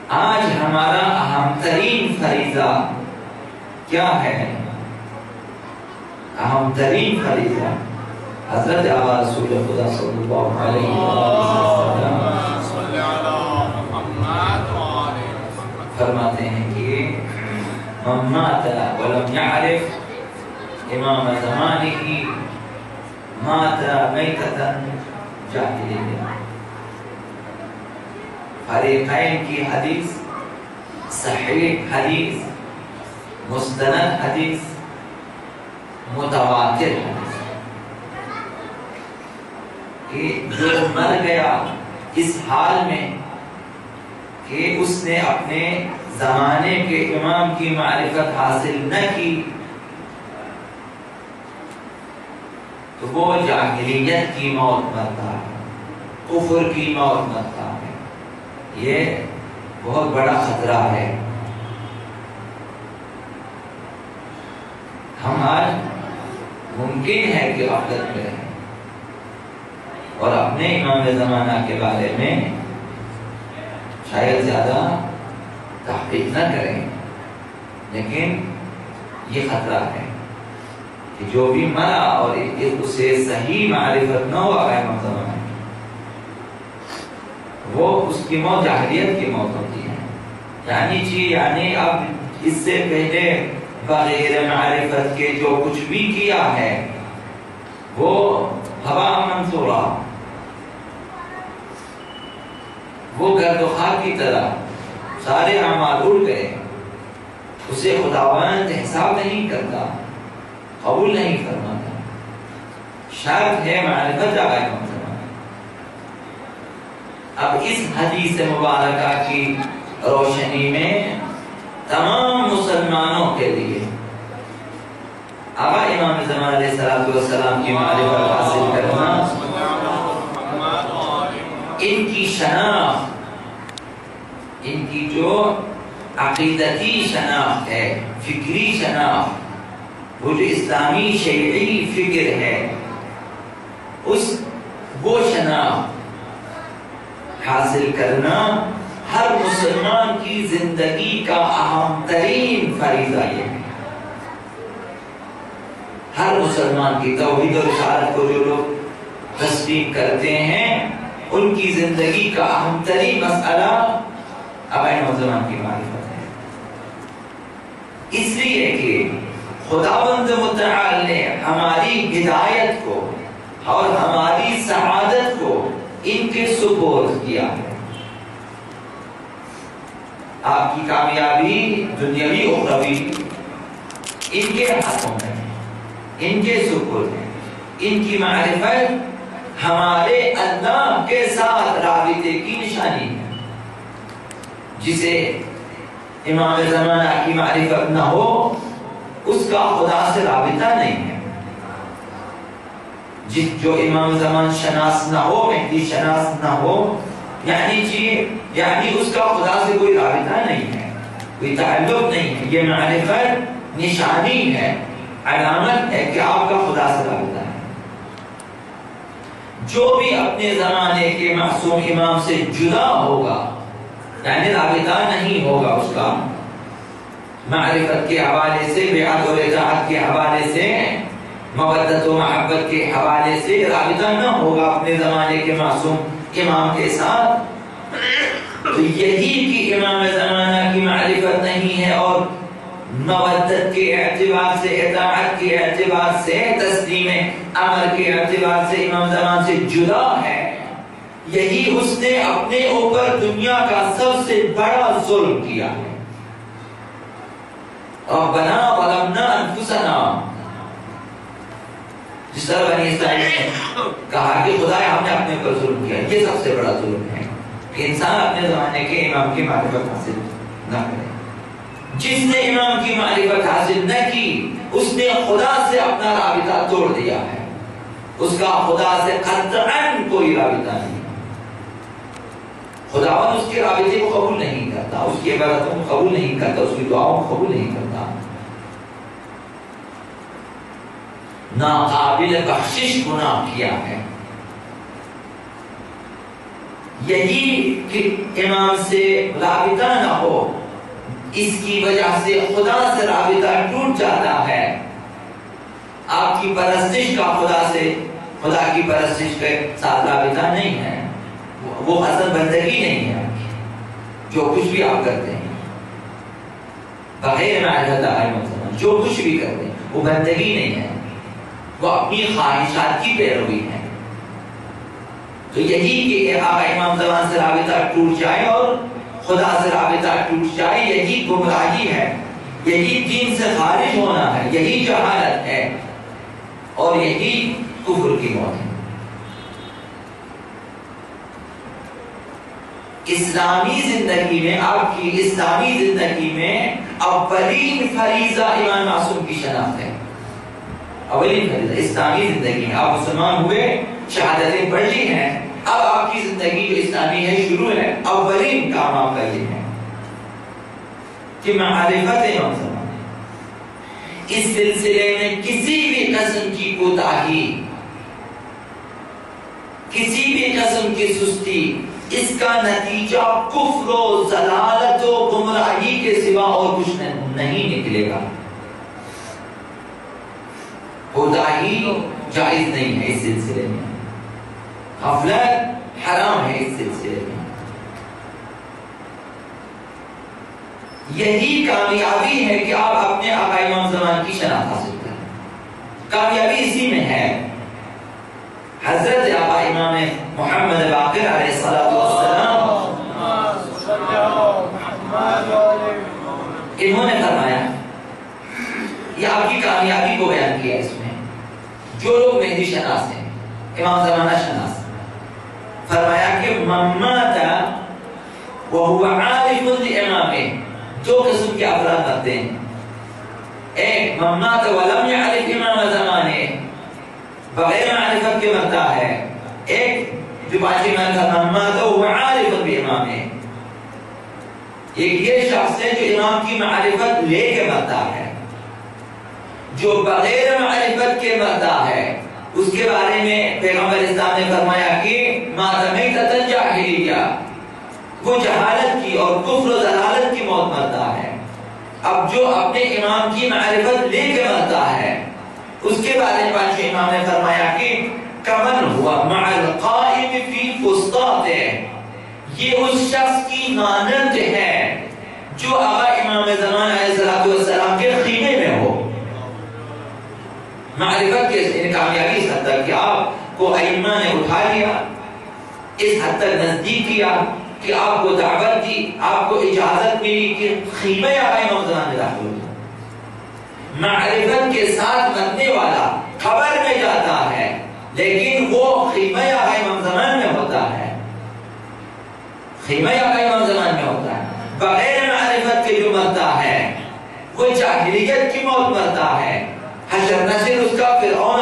آج ہمارا اہم ترین فریضہ کیا ہے؟ اہم ترین فریضہ حضرت آبا رسول خدا صلی اللہ علیہ وسلم فرماتے ہیں کہ من مات ولم يعرف امام زمانه مات میتة جاہلیہ۔ فریقین کی حدیث، صحیح حدیث، مستند حدیث، متواتر حدیث، کہ جو مر گیا اس حال میں کہ اس نے اپنے زمانے کے امام کی معرفت حاصل نہ کی تو وہ جاہلیت کی موت مرتا ہے، کفر کی موت مرتا ہے۔ یہ بہت بڑا خطرہ ہے۔ ہم آج ممکن ہے کہ غفلت میں رہیں اور اپنے امام زمانہ کے بارے میں شاید زیادہ تحقیق نہ کریں، لیکن یہ خطرہ ہے کہ جو بھی مرا اور اسے صحیح معرفت نہ ہوا امام زمانہ، وہ اس کی موت جاہلیت کی موت ہوتی ہے۔ یعنی اب اس سے پہلے بغیر معرفت کے جو کچھ بھی کیا ہے وہ ہوا منصورہ، وہ گرد و خاک کی طرح سارے اعمال اڑ گئے، اسے خداوند حساب نہیں کرتا، قبول نہیں فرماتا۔ شرط ہے معرفت جائے امام زمانہ۔ اب اس حدیث مبارکہ کی روشنی میں تمام مسلمانوں کے لیے آقا امام زمان علیہ السلام کی معرفت حاصل کرنا، ان کی شناخت، ان کی جو عقیدتی شناخت ہے، فکری شناخت، وہ جو اسلامی شیعی فکر ہے، وہ شناخت حاصل کرنا ہر مسلمان کی زندگی کا اہم ترین فریضہ یہ ہے۔ ہر مسلمان کی توحید و رسالت کو جو لوگ تسلیم کرتے ہیں، ان کی زندگی کا اہم ترین مسئلہ امام زمان کی معرفت ہے۔ اس لیے کہ خداوند متعال نے ہماری ہدایت کو اور ہماری سعادت کو ان کے سپرد کیا ہے۔ آپ کی کامیابی دنیاوی اخروی ان کے ہاتھوں میں، ان کے سپرد ہے۔ ان کی معرفت ہمارے اللہ کے ساتھ رابطے کی نشانی ہے۔ جسے امام زمانہ کی معرفت نہ ہو، اس کا خدا سے رابطہ نہیں ہے۔ جو امام زمان شناس نہ ہو، مہدی شناس نہ ہو، یعنی اس کا خدا سے کوئی رابطہ نہیں ہے، کوئی تعلق نہیں ہے۔ یہ معرفت نشانی ہے، علامت ہے کہ آپ کا خدا سے رابطہ ہے۔ جو بھی اپنے زمانے کے معصوم امام سے جدا ہوگا، یعنی رابطہ نہیں ہوگا اس کا معرفت کے حوالے سے، بیعت و اطاعت کے حوالے سے، مودت و محبت کے حوالے سے رابطہ نہ ہوگا اپنے زمانے کے معصوم امام کے ساتھ، تو یہی کہ امام زمانہ کی معرفت نہیں ہے اور مودت کے اعتبار سے، اطاعت کے اعتبار سے، تسلیم امر کے اعتبار سے امام زمان سے جدا ہے، یہی اس نے اپنے اوپر دنیا کا سب سے بڑا ظلم کیا ہے۔ ربنا ظلمنا انفسنا، جس طرح بنی اسرائیل نے کہا کہ خدایا ہم نے اپنے اوپر ظلم کیا، یہ سب سے بڑا ظلم ہے کہ انسان اپنے زمانے کے امام کی معرفت حاصل نہ کرے۔ جس نے امام کی معرفت حاصل نہ کی، اس نے خدا سے اپنا رابطہ توڑ دیا ہے، اس کا خدا سے قطعاً کوئی رابطہ نہیں۔ خداوند اس کے رابطے کو قبول نہیں کرتا، اس کی عبادتوں کو قبول نہیں کرتا، اس کی دعاؤں کو قبول نہیں کرتا۔ ناقابل بخشش گناہ کیا ہے۔ یہی کہ امام سے رابطہ نہ ہو، اس کی وجہ سے خدا سے رابطہ ٹوٹ جاتا ہے۔ آپ کی پرستش کا خدا کی پرستش کے ساتھ رابطہ نہیں ہے، وہ اصل بندگی نہیں ہے آپ کی۔ جو کچھ بھی آپ کرتے ہیں بغیر معرفت جو کچھ بھی کرتے ہیں وہ بندگی نہیں ہے، وہ اپنی خواہشات کی پیروی ہے۔ تو یہی کہ آقا امام زمان سے رابطہ ٹوٹ جائے اور خدا سے رابطہ ٹوٹ جائے، یہی گمراہی ہے، یہی دین سے خارج ہونا ہے، یہی جہالت ہے اور یہی کفر کی موت ہے۔ اسلامی زندگی میں، آپ کی اسلامی زندگی میں اولین فریضہ امام معصوم کی شناخت ہے۔ اولین فریضہ اسلامی زندگی میں، آپ مسلمان ہوئے، شہادتیں پڑھ لی ہیں، اب آپ کی زندگی جو اسلامی ہے شروع ہے، اولین کام آپ کا یہ ہے کہ معرفت امام زمان۔ اس سلسلے میں کسی بھی قسم کی کوتاہی، کسی بھی قسم کی سستی، اس کا نتیجہ کفر و ضلالت و گمراہی کے سوا اور کچھ نہیں نکلے گا۔ کوتاہی جائز نہیں ہے اس سلسلے میں، غفلت حرام ہے اس سلسلے میں۔ یہی کامیابی ہے کہ آپ اپنے آقا امام زمان کی شناخت حاصل کریں، کامیابی اسی میں ہے۔ حضرت آقا امام محمد باقر علیہ السلام انہوں نے فرمایا، یہ آپ کی کامیابی کو بیان کیا اس میں، جو لوگ مہدی شناس ہیں، امام زمانہ شناس، فرمایا کہ من مات وهو عارف لامامه، دو قسم کے افراد ہوتے ہیں، ایک من مات ولم يعرف امام زمانے، بغیر معرفت کے مرتا ہے، ایک جو باقی من مات وهو عارف بامامه، ایک یہ شخص ہے جو امام کی معرفت لے کے مرتا ہے، جو بغیر معرفت کے مرتا ہے اس کے بارے میں پیغمبر اسلام نے فرمایا کہ مات میتۃ جاہلیہ، وہ جہالت کی اور کفر و ضلالت کی موت مرتا ہے۔ اب جو اپنے امام کی معرفت لے کے مرتا ہے اس کے بارے میں پانچویں امام نے فرمایا کہ کمن ہوا مع القائم فی فسطاطہ، یہ اس شخص کی مانند ہے جو آقا امام زمان علیہ السلام کے خیمے میں ہو۔ معرفت کے کامیابی اس حد تک کہ آپ کو ائمہ نے اٹھا لیا، اس حد تک نزدیک کیا کہ آپ کو دعوت دی، آپ کو اجازت ملی کہ خیمہ آقا امام زمان میں داخل ہو۔ معرفت کے ساتھ مرنے والا قبر میں جاتا ہے لیکن وہ خیمہ آقا امام زمان میں ہوتا ہے، خیمہ آقا امام زمان میں ہوتا ہے۔ بغیر معرفت کے جو مرتا ہے وہ جاہلیت کی موت مرتا ہے، حشر نشر اس کا فرعون